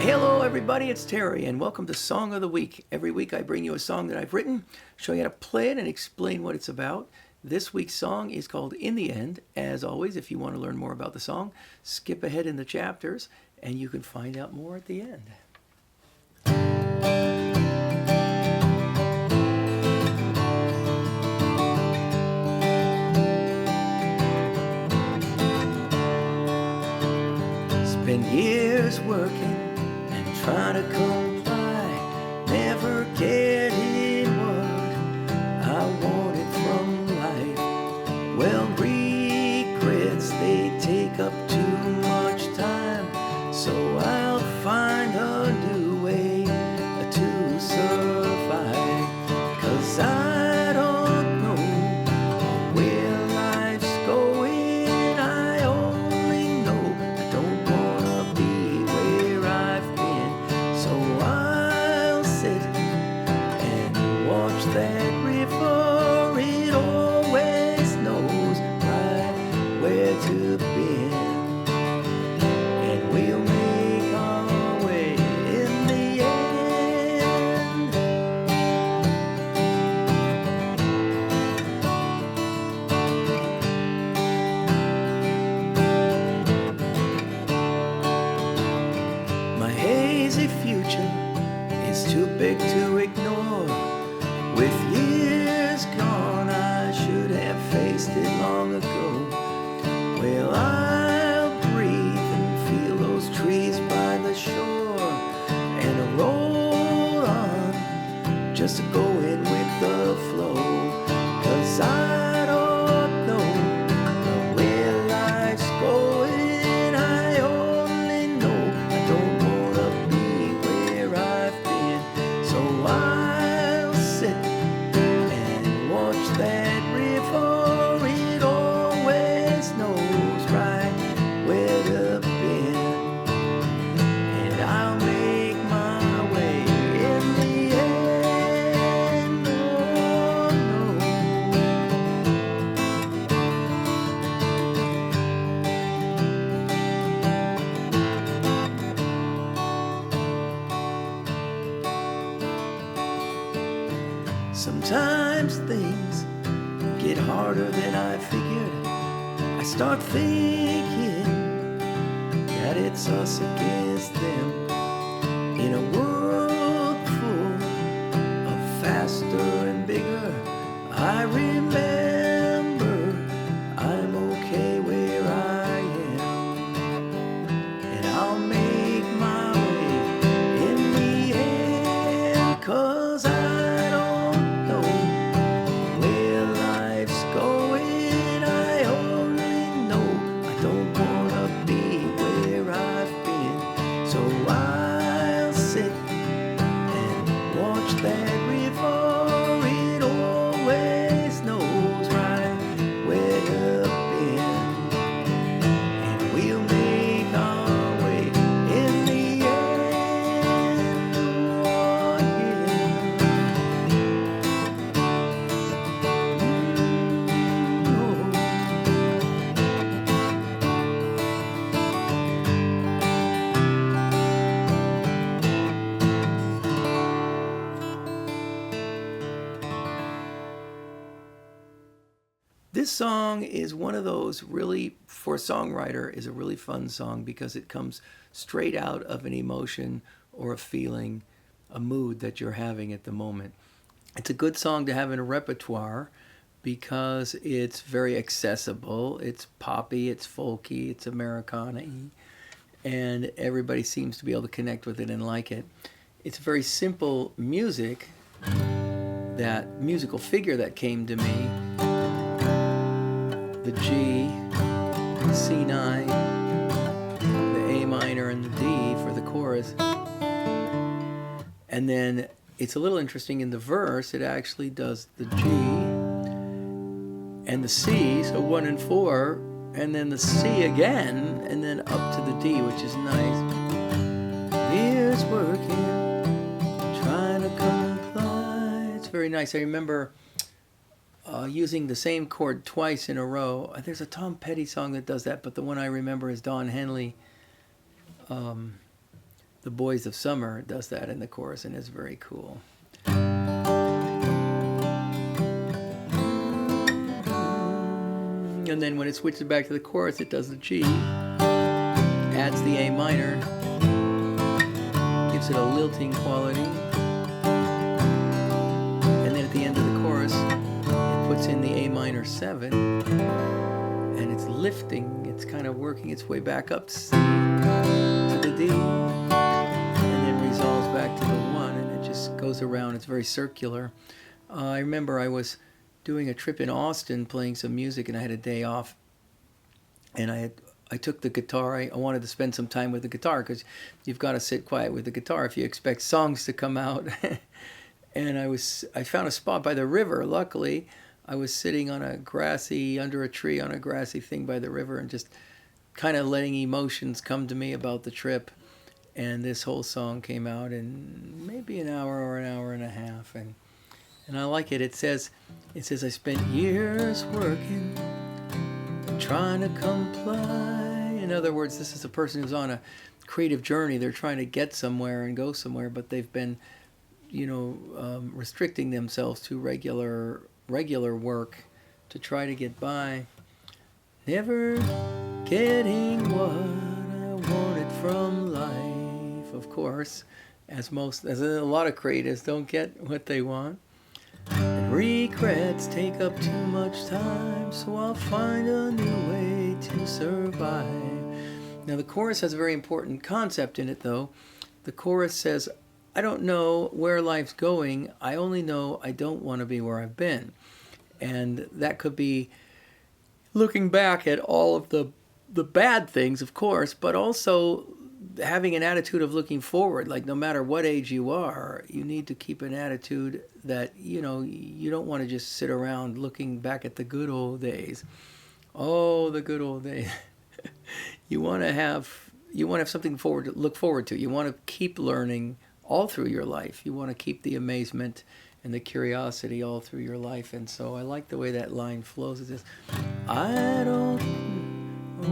Hello, everybody, it's Terry, and welcome to Song of the Week. Every week I bring you a song that I've written, show you how to play it, and explain what it's about. This week's song is called In the End. As always, if you want to learn more about the song, skip ahead in the chapters, and you can find out more at the end. Spend years working and trying to comply, never getting what I wanted from life. Well, regrets, they take up too much time, so I'll find a new way to survive. 'Cause I don't know where life's going, I only know I don't wanna be where I've been. So I'll sit and watch that river, it always knows right where to bend. And we'll make our way in the end. My hazy future is too big to ignore. With years gone, I should have faced it long ago. Well, I'll breathe and feel those trees by the shore, and I'll roll on just to go in with the flow. 'Cause I don't know where life's going, I only know I don't wanna be where I've been. So I'll sit and watch that river, it always knows right where to bend. And I'll make my way in the end. Oh, no. Sometimes things get harder than I figured. I start thinking that it's us against them. In a world full of faster and bigger, I remember I'm okay where I am. And I'll make my way in the end. 'Cause I don't know where life's going, I only know I don't wanna be where I've been. So I'll sit and watch that river, it always knows right where to bend. And we'll make our way in the end. Oh, yeah. Oh. This song is one of those really, for a songwriter, is a really fun song because it comes straight out of an emotion or a feeling, a mood that you're having at the moment. It's a good song to have in a repertoire because it's very accessible, it's poppy, it's folky, it's americana-y, and everybody seems to be able to connect with it and like it. It's very simple music, that musical figure that came to me, the G, the C9, the A minor, and the D for the chorus. And then it's a little interesting in the verse, it actually does the G and the C, so 1 and 4, and then the C again, and then up to the D, which is nice. Here's working, trying to comply. It's very nice. I remember using the same chord twice in a row. There's a Tom Petty song that does that, but the one I remember is Don Henley the Boys of Summer does that in the chorus, and it's very cool. And then when it switches back to the chorus, it does the G, adds the A minor, gives it a lilting quality, and then at the end of the chorus, it puts in the A minor 7, and it's lifting, it's kind of working its way back up to C, to the D, and then resolves back to the 1, and it just goes around. It's very circular. I remember I was doing a trip in Austin playing some music, and I had a day off, and I took the guitar. I wanted to spend some time with the guitar, because you've got to sit quiet with the guitar if you expect songs to come out. And I found a spot by the river. Luckily, I was sitting on under a tree on a grassy thing by the river, and just kind of letting emotions come to me about the trip. And this whole song came out in maybe an hour or an hour and a half, and I like it. It says, I spent years working, trying to comply. In other words, this is a person who's on a creative journey. They're trying to get somewhere and go somewhere, but they've been, restricting themselves to regular work to try to get by. Never getting what I wanted from life. Of course, as a lot of creatives don't get what they want. And regrets take up too much time, so I'll find a new way to survive. Now the chorus has a very important concept in it, though. The chorus says, I don't know where life's going, I only know I don't want to be where I've been. And that could be looking back at all of the bad things, of course, but also having an attitude of looking forward. Like, no matter what age you are, you need to keep an attitude that, you don't want to just sit around looking back at the good old days. Oh, the good old days. You want to have something to look forward to. You want to keep learning all through your life. You want to keep the amazement and the curiosity all through your life. And so I like the way that line flows. It says, I don't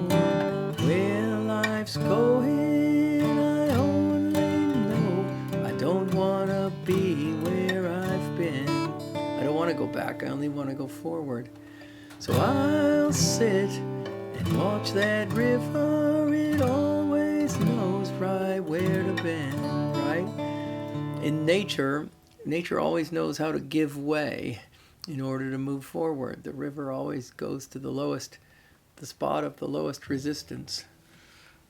know where life's going, I only know I don't want to be where I've been. I don't want to go back, I only want to go forward. So I'll sit and watch that river, it always knows right where to bend, right? In nature always knows how to give way in order to move forward. The river always goes to the spot of the lowest resistance.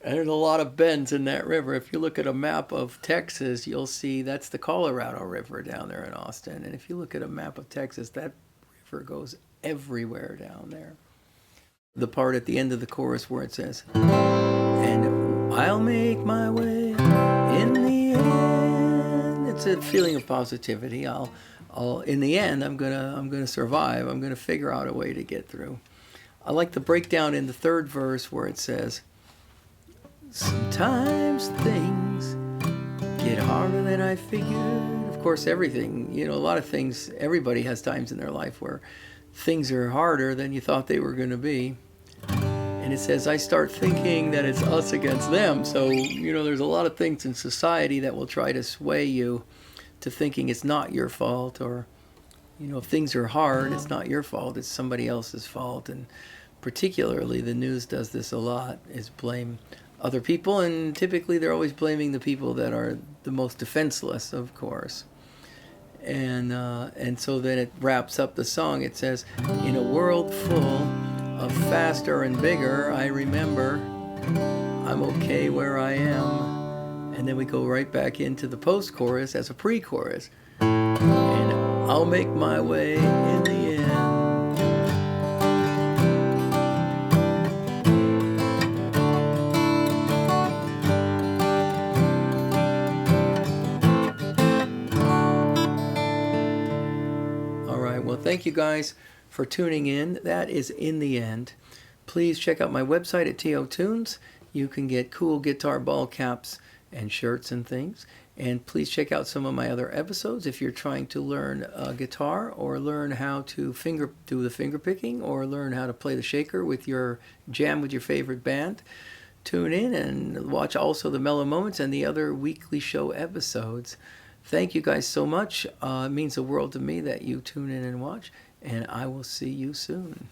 And there's a lot of bends in that river. If you look at a map of Texas, you'll see that's the Colorado River down there in Austin. And if you look at a map of Texas, that river goes everywhere down there. The part at the end of the chorus where it says, and I'll make my way in the end. It's a feeling of positivity. I'll in the end, I'm gonna survive. I'm gonna figure out a way to get through. I like the breakdown in the third verse where it says, sometimes things get harder than I figured. Of course, everything, a lot of things, everybody has times in their life where things are harder than you thought they were going to be. And it says, I start thinking that it's us against them. So, there's a lot of things in society that will try to sway you to thinking it's not your fault, or, if things are hard, it's not your fault, it's somebody else's fault. And particularly the news does this a lot, is blame other people, and typically they're always blaming the people that are the most defenseless, of course. And so then it wraps up the song. It says, in a world full of faster and bigger, I remember I'm okay where I am. And then we go right back into the post-chorus as a pre-chorus. And I'll make my way in the end. Thank you guys for tuning in. That is In the End. Please check out my website at TO Tunes. You can get cool guitar ball caps and shirts and things. And please check out some of my other episodes if you're trying to learn guitar, or learn how to do the finger picking, or learn how to play the shaker with your favorite band. tune in and watch also the Mellow Moments and the other weekly show episodes. Thank you guys so much. It means the world to me that you tune in and watch, and I will see you soon.